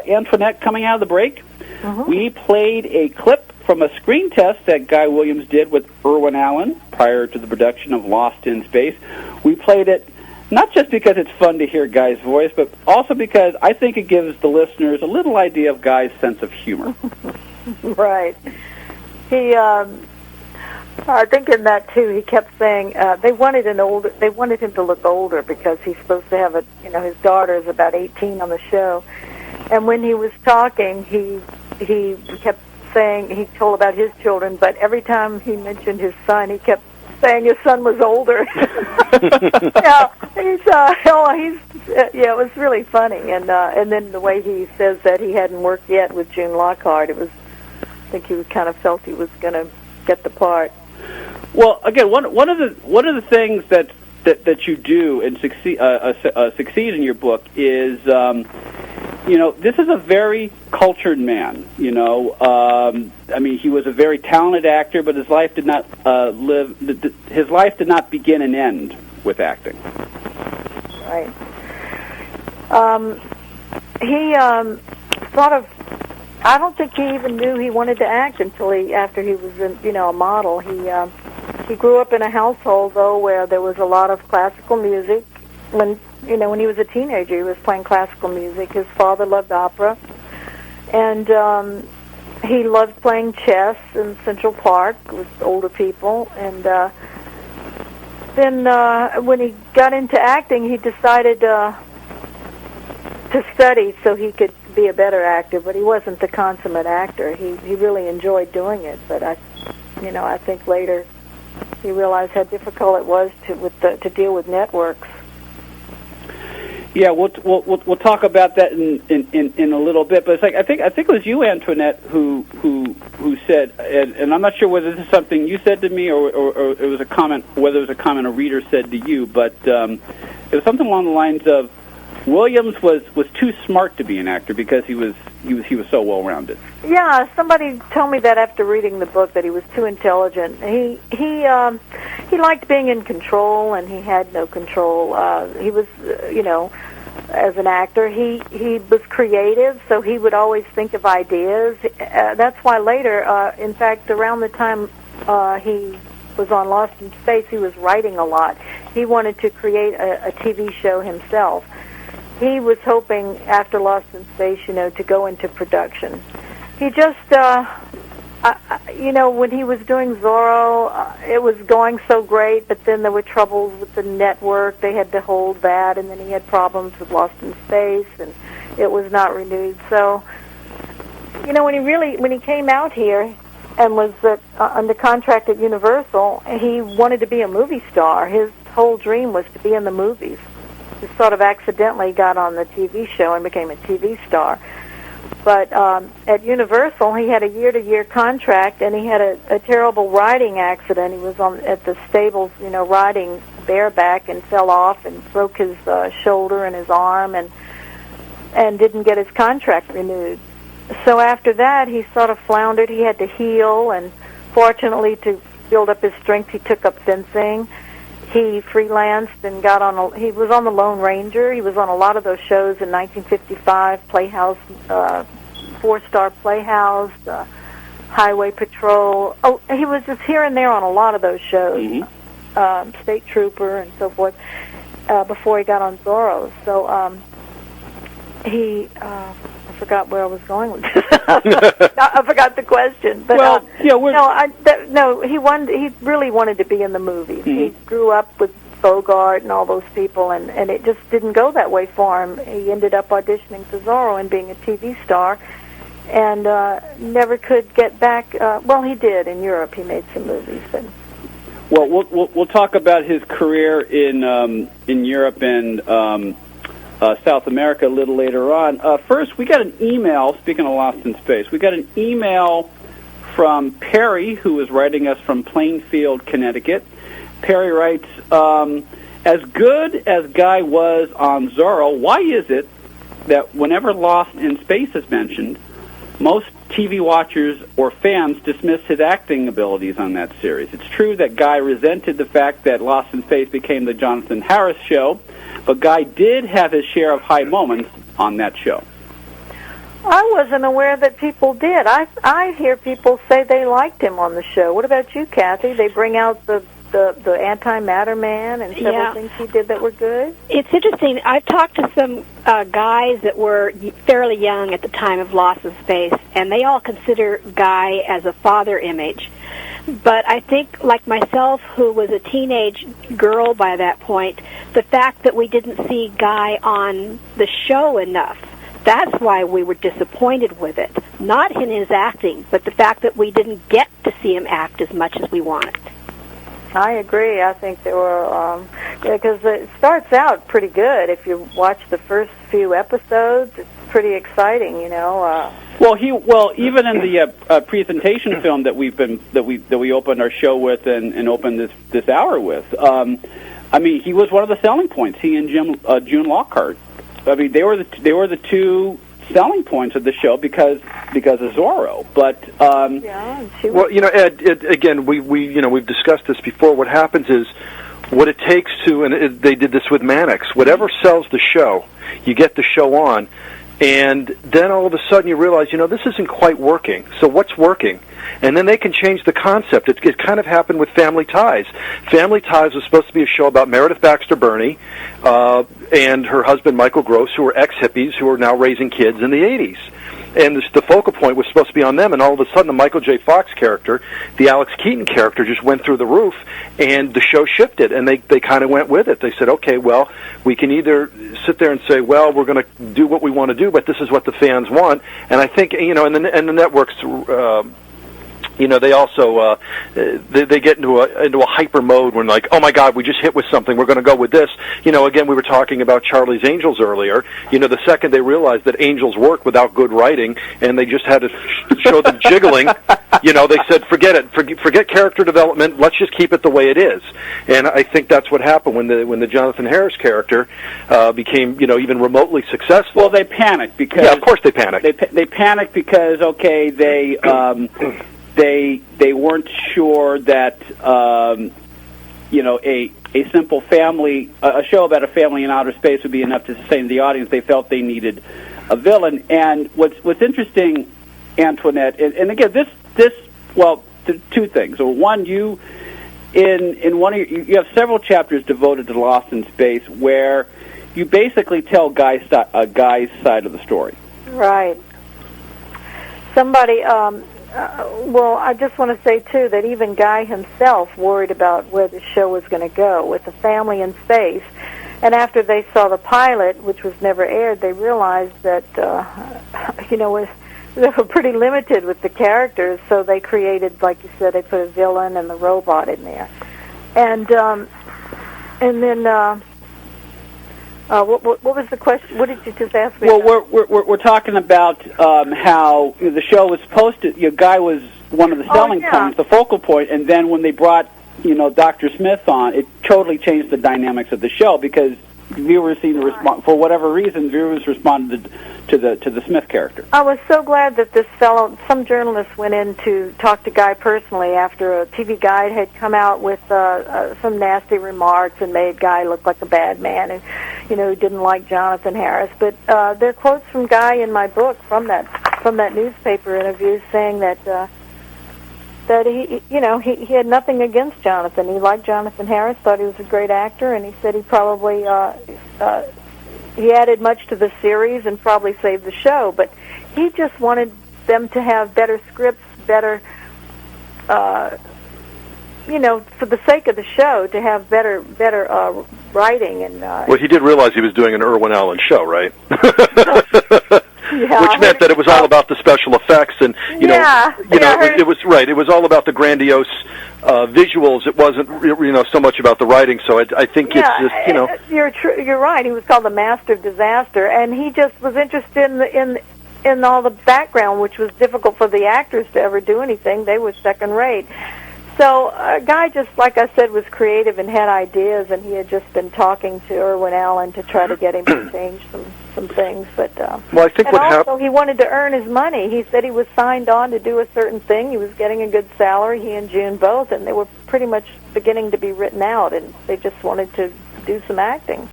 Antoinette, coming out of the break, we played a clip from a screen test that Guy Williams did with Irwin Allen prior to the production of Lost in Space. We played it not just because it's fun to hear Guy's voice, but also because I think it gives the listeners a little idea of Guy's sense of humor. Right. He, I think in that too, he kept saying they wanted him to look older because he's supposed to have his daughter is about 18 on the show, and when he was talking, he kept saying he told about his children, but every time he mentioned his son, he kept saying his son was older. It was really funny, and then the way he says that he hadn't worked yet with June Lockhart, I think he kind of felt he was going to get the part. Well, again, one of the things that you do and succeed in your book is, this is a very cultured man. I mean, he was a very talented actor, but his life did not his life did not begin and end with acting. Right. He sort of. I don't think he even knew he wanted to act until after he was a model. He grew up in a household though where there was a lot of classical music. When he was a teenager, he was playing classical music. His father loved opera, and he loved playing chess in Central Park with older people. And then when he got into acting, he decided to study so he could be a better actor, but he wasn't the consummate actor. He really enjoyed doing it, but I think later he realized how difficult it was to deal with networks. Yeah, we'll talk about that in a little bit. But it's like I think it was you, Antoinette, who said, and I'm not sure whether this is something you said to me or it was a comment, whether it was a comment a reader said to you, but it was something along the lines of Williams was too smart to be an actor because he was so well-rounded. Yeah, somebody told me that after reading the book, that he was too intelligent. He liked being in control, and he had no control. He was, as an actor, he was creative, so he would always think of ideas. That's why later, in fact, around the time he was on Lost in Space, he was writing a lot. He wanted to create a TV show himself. He was hoping after Lost in Space, to go into production. He just, when he was doing Zorro, it was going so great, but then there were troubles with the network. They had to hold that, and then he had problems with Lost in Space, and it was not renewed. So, when he came out here and was under contract at Universal, he wanted to be a movie star. His whole dream was to be in the movies. He sort of accidentally got on the TV show and became a TV star. But at Universal, he had a year-to-year contract, and he had a terrible riding accident. He was at the stables, riding bareback, and fell off and broke his shoulder and his arm, and didn't get his contract renewed. So after that, he sort of floundered. He had to heal, and fortunately, to build up his strength, he took up fencing. He freelanced and he was on the Lone Ranger. He was on a lot of those shows in 1955, Playhouse, 4-Star Playhouse, Highway Patrol. Oh, he was just here and there on a lot of those shows, State Trooper and so forth, before he got on Zorro. So I forgot where I was going with this. I forgot the question. But he really wanted to be in the movies. He grew up with Bogart and all those people, and it just didn't go that way for him. He ended up auditioning for Zorro and being a TV star, and never could get back. He did in Europe. He made some movies, but. Well, we'll talk about his career in Europe and South America a little later on. First, we got an email, speaking of Lost in Space, we got an email from Perry, who is writing us from Plainfield, Connecticut. Perry writes, as good as Guy was on Zorro, why is it that whenever Lost in Space is mentioned, most TV watchers or fans dismiss his acting abilities on that series? It's true that Guy resented the fact that Lost in Space became the Jonathan Harris show, but Guy did have his share of high moments on that show. I wasn't aware that people did. I hear people say they liked him on the show. What about you, Kathy? They bring out the antimatter man and several things he did that were good? It's interesting. I've talked to some guys that were fairly young at the time of Lost in Space, and they all consider Guy as a father image. But I think, like myself, who was a teenage girl by that point, the fact that we didn't see Guy on the show enough, that's why we were disappointed with it. Not in his acting, but the fact that we didn't get to see him act as much as we wanted. I agree. I think there were, because it starts out pretty good. If you watch the first few episodes, it's pretty exciting, you know. Well, even in the presentation film that we opened our show with and opened this hour with, I mean, he was one of the selling points. He and June Lockhart. I mean, they were the two selling points of the show because of Zorro. But well, you know, Ed, again, we've discussed this before. What happens is what it takes to, and they did this with Mannix. Whatever sells the show, you get the show on, and then all of a sudden you realize, you know, this isn't quite working. So what's working? And then they can change the concept. It kind of happened with Family Ties. Family Ties was supposed to be a show about Meredith Baxter Birney and her husband Michael Gross, who were ex-hippies who are now raising kids in the 80s. And the focal point was supposed to be on them, and all of a sudden the Michael J. Fox character, the Alex Keaton character, just went through the roof, and the show shifted, and they kind of went with it. They said, okay, well, we can either sit there and say, well, we're going to do what we want to do, but this is what the fans want. And I think, you know, and the networks... you know, they also they get into a hyper mode when, like, oh my God, we just hit with something, we're going to go with this. You know, again, we were talking about Charlie's Angels earlier. You know, the second they realized that Angels work without good writing, and they just had to show them jiggling, you know, they said, forget it, forget character development. Let's just keep it the way it is. And I think that's what happened when the Jonathan Harris character became, you know, even remotely successful. Well, they panicked because of course they panicked. They panicked because they weren't sure that you know, a simple family, a show about a family in outer space would be enough to sustain the audience. They felt they needed a villain. And what's interesting, Antoinette, and again, this well, two things. So one, you in one of you have several chapters devoted to Lost in Space where you basically tell a guy's side of the story. Right. Somebody. Well, I just want to say, too, that even Guy himself worried about where the show was going to go with the family in space. And after they saw the pilot, which was never aired, they realized that, you know, they were pretty limited with the characters, so they created, like you said, they put a villain and the robot in there. And then... what was the question? What did you just ask me? Well, we're talking about how, you know, the show was supposed to. Your Guy was one of the selling points, the focal point, and then when they brought, you know, Dr. Smith on, it totally changed the dynamics of the show because viewers seemed to respond, for whatever reason, viewers responded to the Smith character. I was so glad that this fellow, some journalist went in to talk to Guy personally after a TV Guide had come out with some nasty remarks and made Guy look like a bad man and, you know, didn't like Jonathan Harris. But there are quotes from Guy in my book from that newspaper interview saying that he, you know, he had nothing against Jonathan. He liked Jonathan Harris, thought he was a great actor, and he said he probably he added much to the series and probably saved the show. But he just wanted them to have better scripts, better, you know, for the sake of the show, to have better writing and. Well, he did realize he was doing an Irwin Allen show, right? Yeah, which meant that it was all about the special effects, and you know, it was right. It was all about the grandiose visuals. It wasn't, you know, so much about the writing. So I think it's just, you know, you're right. He was called the Master of Disaster, and he just was interested in all the background, which was difficult for the actors to ever do anything. They were second rate. So a guy, just like I said, was creative and had ideas, and he had just been talking to Irwin Allen to try to get him to change some things. But well, I think and also he wanted to earn his money. He said he was signed on to do a certain thing. He was getting a good salary, he and June both, and they were pretty much beginning to be written out, and they just wanted to do some acting.